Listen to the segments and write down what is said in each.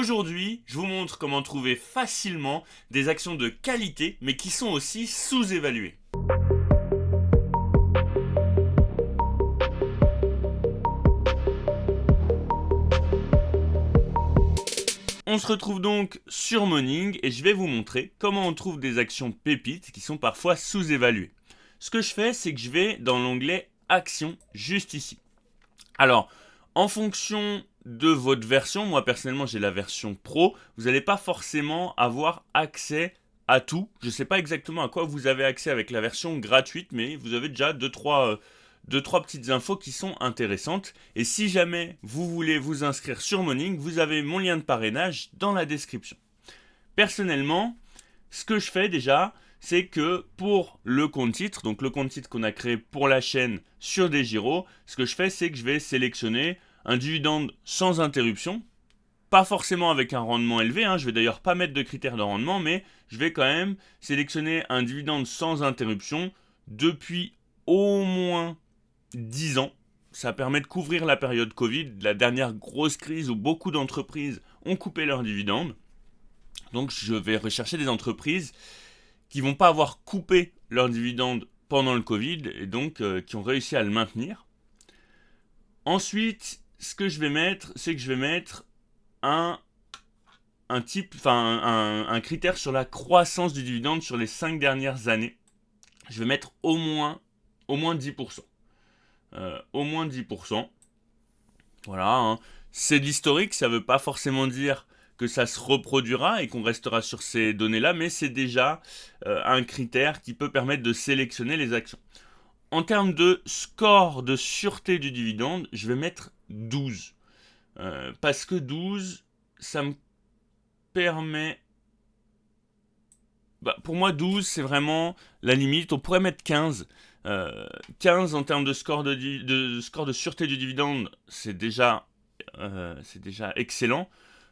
Aujourd'hui, je vous montre comment trouver facilement des actions de qualité, mais qui sont aussi sous-évaluées. On se retrouve donc sur Morning et je vais vous montrer comment on trouve des actions pépites qui sont parfois sous-évaluées. Ce que je fais, c'est que je vais dans l'onglet Actions, juste ici. Alors, en fonction de votre version, moi personnellement j'ai la version Pro, vous n'allez pas forcément avoir accès à tout. Je ne sais pas exactement à quoi vous avez accès avec la version gratuite, mais vous avez déjà 2-3 petites infos qui sont intéressantes. Et si jamais vous voulez vous inscrire sur Morning, vous avez mon lien de parrainage dans la description. Personnellement, ce que je fais déjà, c'est que pour le compte titre, donc le compte titre qu'on a créé pour la chaîne sur DesGiro, ce que je fais, c'est que je vais sélectionner un dividende sans interruption, pas forcément avec un rendement élevé, je vais d'ailleurs pas mettre de critères de rendement, mais je vais quand même sélectionner un dividende sans interruption depuis au moins 10 ans. Ça permet de couvrir la période Covid, la dernière grosse crise où beaucoup d'entreprises ont coupé leurs dividendes. Donc je vais rechercher des entreprises qui vont pas avoir coupé leurs dividendes pendant le Covid et donc qui ont réussi à le maintenir. Ensuite, ce que je vais mettre, c'est que je vais mettre un critère sur la croissance du dividende sur les 5 dernières années. Je vais mettre au moins 10%. Au moins 10%. Voilà, c'est de l'historique, ça ne veut pas forcément dire que ça se reproduira et qu'on restera sur ces données-là, mais c'est déjà un critère qui peut permettre de sélectionner les actions. En termes de score de sûreté du dividende, je vais mettre 12. Parce que 12, ça me permet... pour moi, 12, c'est vraiment la limite. On pourrait mettre 15. 15 en termes de score de sûreté du dividende, c'est déjà excellent.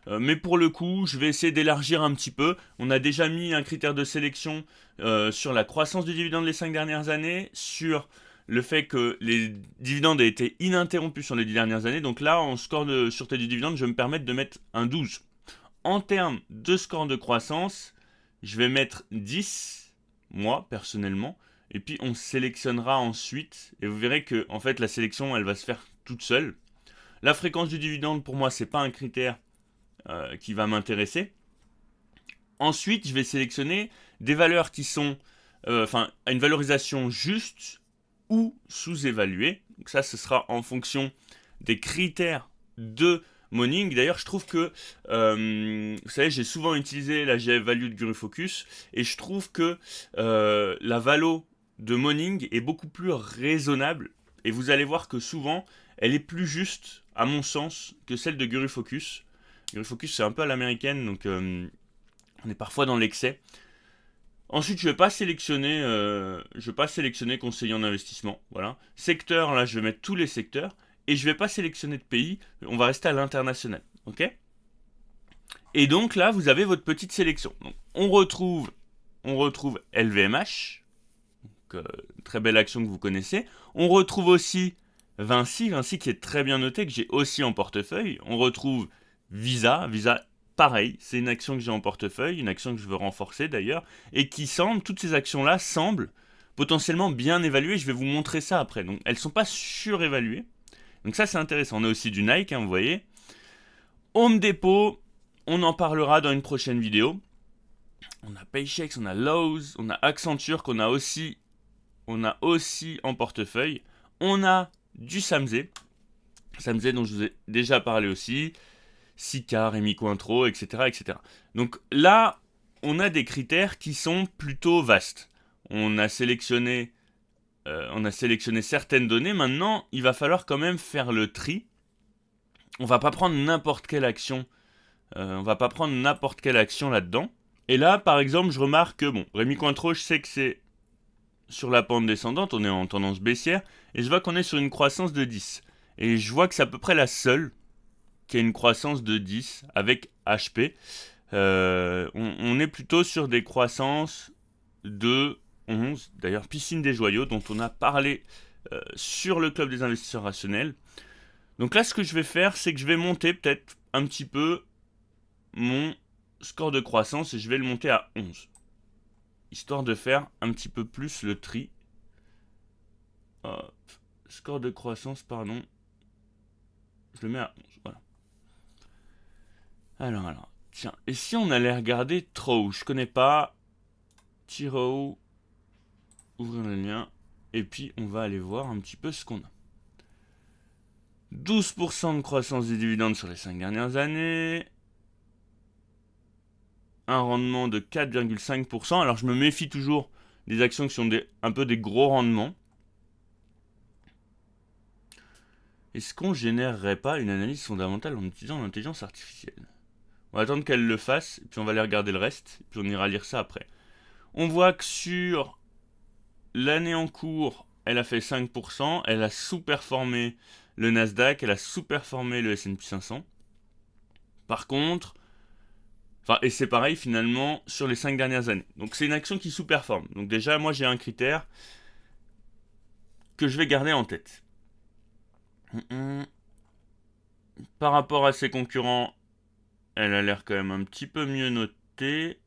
Mais pour le coup, je vais essayer d'élargir un petit peu. On a déjà mis un critère de sélection sur la croissance du dividende les 5 dernières années, sur le fait que les dividendes aient été ininterrompus sur les 10 dernières années. Donc là, en score de sûreté du dividende, je vais me permettre de mettre un 12. En termes de score de croissance, je vais mettre 10, moi, personnellement. Et puis, on sélectionnera ensuite. Et vous verrez que, en fait, la sélection, elle va se faire toute seule. La fréquence du dividende, pour moi, c'est pas un critère qui va m'intéresser. Ensuite, je vais sélectionner des valeurs qui sont à une valorisation juste ou sous-évaluée. Donc ça, ce sera en fonction des critères de Morning. D'ailleurs, je trouve que, vous savez, j'ai souvent utilisé la GF Value de GuruFocus et je trouve que la valo de Morning est beaucoup plus raisonnable. Et vous allez voir que souvent, elle est plus juste, à mon sens, que celle de GuruFocus. GuruFocus, c'est un peu à l'américaine, donc on est parfois dans l'excès. Ensuite, je ne vais pas sélectionner conseiller en investissement. Voilà. Secteur, là, je vais mettre tous les secteurs. Et je ne vais pas sélectionner de pays. On va rester à l'international. Ok ? Et donc là, vous avez votre petite sélection. Donc, on retrouve LVMH. Donc, très belle action que vous connaissez. On retrouve aussi Vinci qui est très bien noté, que j'ai aussi en portefeuille. On retrouve Visa, pareil, c'est une action que j'ai en portefeuille, une action que je veux renforcer d'ailleurs, et toutes ces actions-là semblent potentiellement bien évaluées, je vais vous montrer ça après. Donc elles ne sont pas surévaluées, donc ça c'est intéressant. On a aussi du Nike, vous voyez. Home Depot, on en parlera dans une prochaine vidéo. On a Paychex, on a Lowe's, on a Accenture qu'on a aussi en portefeuille. On a du Samsung dont je vous ai déjà parlé aussi. Sika, Rémi Cointreau, etc. Donc là, on a des critères qui sont plutôt vastes. On a sélectionné certaines données. Maintenant, il va falloir quand même faire le tri. On va pas prendre n'importe quelle action. Là-dedans. Et là, par exemple, je remarque que Rémi Cointreau, je sais que c'est sur la pente descendante. On est en tendance baissière. Et je vois qu'on est sur une croissance de 10. Et je vois que c'est à peu près la seule qui a une croissance de 10 avec HP. On est plutôt sur des croissances de 11. D'ailleurs, Piscine des Joyaux, dont on a parlé sur le Club des investisseurs rationnels. Donc là, ce que je vais faire, c'est que je vais monter peut-être un petit peu mon score de croissance et je vais le monter à 11. Histoire de faire un petit peu plus le tri. Hop. Score de croissance, pardon. Je le mets à 11, voilà. Alors. Tiens, et si on allait regarder Trow? Je connais pas. Tiro. Ouvrir le lien. Et puis, on va aller voir un petit peu ce qu'on a. 12% de croissance des dividendes sur les 5 dernières années. Un rendement de 4,5%. Alors, je me méfie toujours des actions qui sont un peu des gros rendements. Est-ce qu'on générerait pas une analyse fondamentale en utilisant l'intelligence artificielle? On va attendre qu'elle le fasse, et puis on va aller regarder le reste, et puis on ira lire ça après. On voit que sur l'année en cours, elle a fait 5%, elle a sous-performé le Nasdaq, elle a sous-performé le S&P 500. Par contre, et c'est pareil finalement sur les 5 dernières années. Donc c'est une action qui sous-performe. Donc déjà, moi j'ai un critère que je vais garder en tête. Par rapport à ses concurrents, elle a l'air quand même un petit peu mieux notée.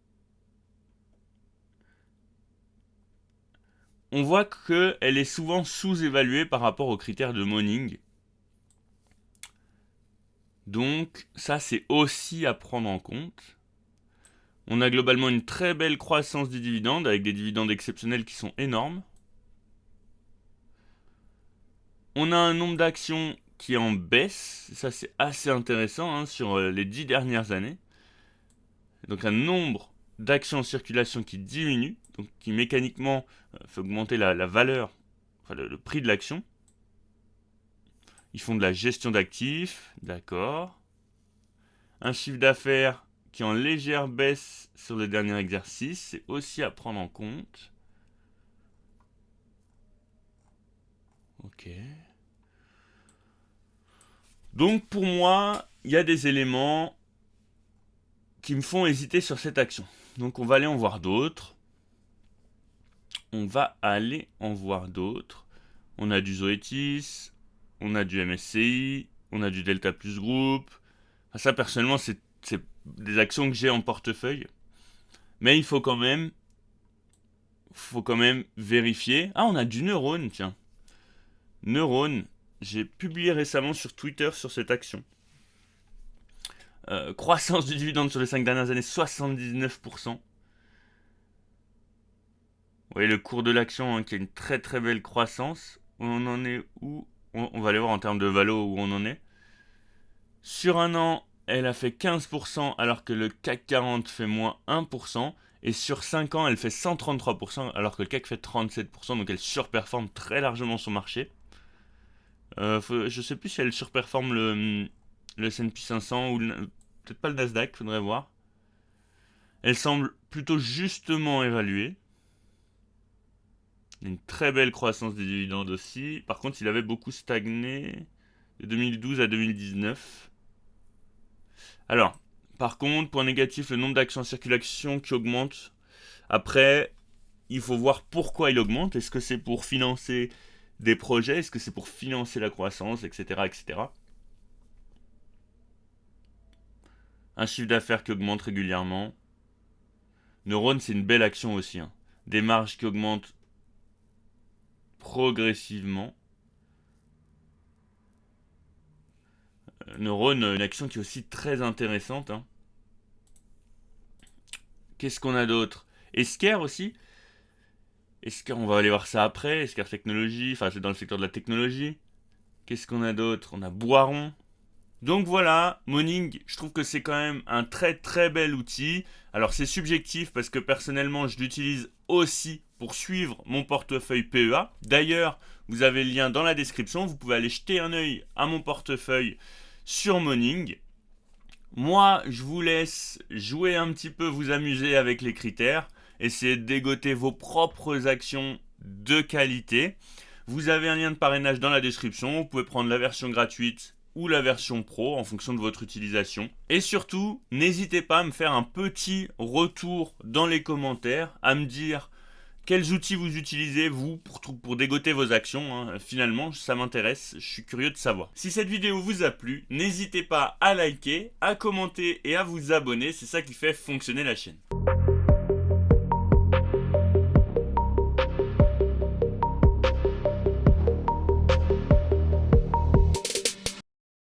On voit qu'elle est souvent sous-évaluée par rapport aux critères de Morning. Donc ça c'est aussi à prendre en compte. On a globalement une très belle croissance des dividendes avec des dividendes exceptionnels qui sont énormes. On a un nombre d'actions qui est en baisse. Ça c'est assez intéressant sur les 10 dernières années. Donc un nombre d'actions en circulation qui diminue, donc qui mécaniquement fait augmenter la valeur, le prix de l'action. Ils font de la gestion d'actifs, d'accord. Un chiffre d'affaires qui est en légère baisse sur le dernier exercice, c'est aussi à prendre en compte. Ok. Donc pour moi, il y a des éléments qui me font hésiter sur cette action. Donc on va aller en voir d'autres. On a du Zoetis, on a du MSCI, on a du Delta Plus Group. Ça personnellement c'est des actions que j'ai en portefeuille. Mais il faut quand même vérifier. Ah, on a du Neurone, tiens. Neurone, j'ai publié récemment sur Twitter sur cette action. Croissance du dividende sur les 5 dernières années, 79%. Vous voyez le cours de l'action qui a une très très belle croissance. On en est où? On va aller voir en termes de valo où on en est. Sur un an, elle a fait 15% alors que le CAC 40 fait moins 1%. Et sur 5 ans, elle fait 133% alors que le CAC fait 37%. Donc elle surperforme très largement son marché. Je sais plus si elle surperforme le S&P 500 ou peut-être pas le Nasdaq, faudrait voir. Elle semble plutôt justement évaluée. Une très belle croissance des dividendes aussi. Par contre, il avait beaucoup stagné de 2012 à 2019. Alors, par contre, point négatif, le nombre d'actions en circulation qui augmente. Après, il faut voir pourquoi il augmente. Est-ce que c'est pour financer des projets? Est-ce que c'est pour financer la croissance, etc., etc. Un chiffre d'affaires qui augmente régulièrement. Neurone, c'est une belle action aussi. Des marges qui augmentent progressivement. Neurone, une action qui est aussi très intéressante. Qu'est-ce qu'on a d'autre? Esker aussi. Esker, on va aller voir ça après. Esker Technologie, c'est dans le secteur de la technologie. Qu'est-ce qu'on a d'autre? On a Boiron. Donc voilà, Morning, je trouve que c'est quand même un très très bel outil. Alors c'est subjectif parce que personnellement je l'utilise aussi pour suivre mon portefeuille PEA. D'ailleurs, vous avez le lien dans la description, vous pouvez aller jeter un œil à mon portefeuille sur Morning. Moi, je vous laisse jouer un petit peu, vous amuser avec les critères, essayer de dégoter vos propres actions de qualité. Vous avez un lien de parrainage dans la description, vous pouvez prendre la version gratuite ou la version pro en fonction de votre utilisation. Et surtout, n'hésitez pas à me faire un petit retour dans les commentaires, à me dire Quels outils vous utilisez, vous, pour dégoter vos actions, hein. Finalement, ça m'intéresse, je suis curieux de savoir. Si cette vidéo vous a plu, n'hésitez pas à liker, à commenter et à vous abonner, c'est ça qui fait fonctionner la chaîne.